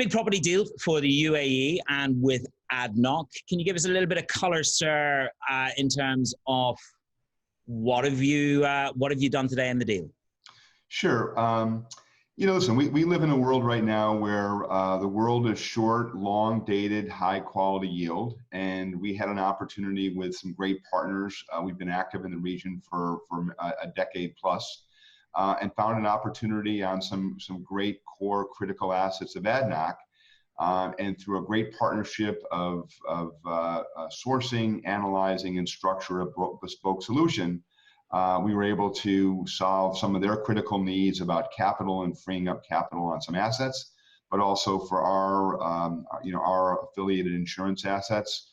Big property deal for the UAE and with Adnoc. Can you give us a little bit of color, sir, in terms of what have you done today in the deal? Sure. Listen, we live in a world right now where the world is short, long dated, high quality yield. And we had an opportunity with some great partners. We've been active in the region for a decade plus, and found an opportunity on some great core critical assets of Adnoc. And through a great partnership of sourcing, analyzing, and structure a bespoke solution, we were able to solve some of their critical needs about capital and freeing up capital on some assets, but also for our affiliated insurance assets,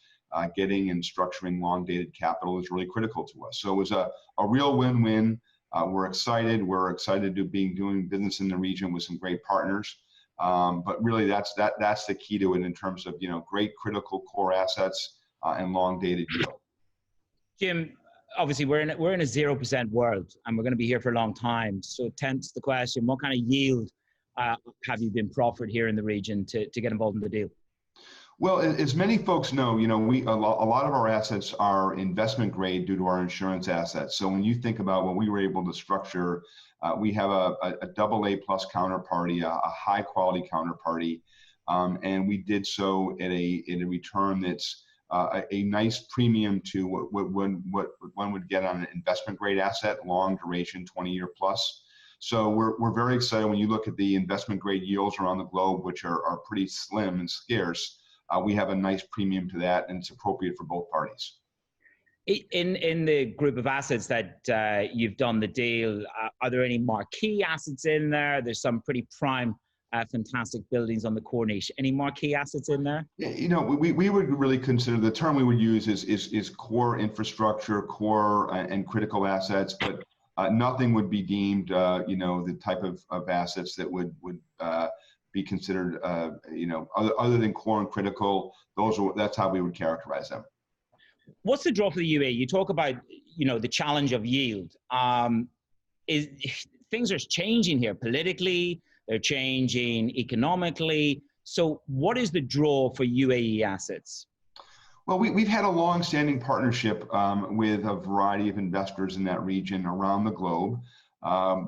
getting and structuring long-dated capital is really critical to us. So it was a real win-win. We're excited. We're excited to be doing business in the region with some great partners. But really, that's the key to it in terms of great critical core assets and long-dated yield. Jim, obviously we're in a 0% world, and we're going to be here for a long time. So, hence the question: what kind of yield have you been proffered here in the region to get involved in the deal? Well, as many folks know, a lot of our assets are investment grade due to our insurance assets. So when you think about what we were able to structure, we have a AA+ counterparty, a high quality counterparty, and we did so at a return that's a nice premium to what one would get on an investment grade asset, long duration, 20-year plus. So we're very excited when you look at the investment grade yields around the globe, which are pretty slim and scarce. We have a nice premium to that, and it's appropriate for both parties. In the group of assets that you've done the deal, are there any marquee assets in there? There's some pretty prime, fantastic buildings on the Corniche. Any marquee assets in there? We would really consider, the term we would use is core infrastructure, core and critical assets, but nothing would be deemed, the type of assets that would be considered, other than core and critical. That's how we would characterize them. What's the draw for the UAE? You talk about, the challenge of yield. Things are changing here politically. They're changing economically. So what is the draw for UAE assets? Well, we've had a long-standing partnership with a variety of investors in that region around the globe.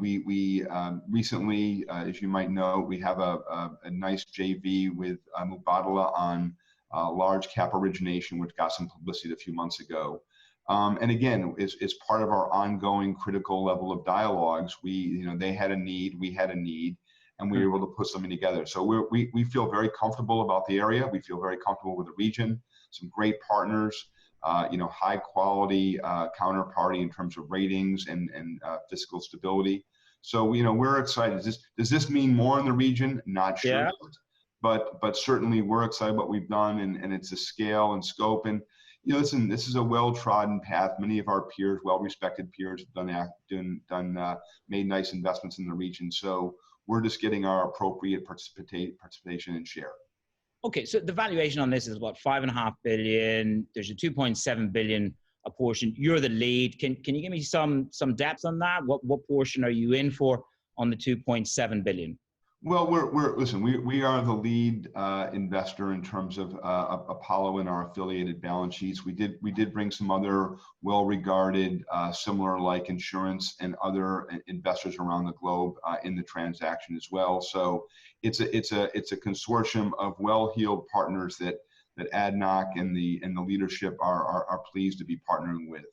We recently, as you might know, we have a nice JV with Mubadala on large cap origination, which got some publicity a few months ago. And again, it's part of our ongoing critical level of dialogues. They had a need, we had a need, and we were able to put something together. So we feel very comfortable about the area. We feel very comfortable with the region. Some great partners. High quality counterparty in terms of ratings and fiscal stability. So, we're excited. Does this mean more in the region? Not sure. Yeah. But certainly we're excited what we've done, and it's a scale and scope. And, listen, this is a well-trodden path. Many of our peers, well-respected peers, have made nice investments in the region. So we're just getting our appropriate participation and share. Okay, so the valuation on this is what, $5.5 billion. There's a $2.7 billion a portion. You're the lead. Can you give me some depth on that? What portion are you in for on the $2.7 billion? Well, we are the lead investor in terms of Apollo and our affiliated balance sheets. We did bring some other well-regarded, similar like insurance and other investors around the globe in the transaction as well. So it's a consortium of well-heeled partners that Adnoc and the leadership are pleased to be partnering with.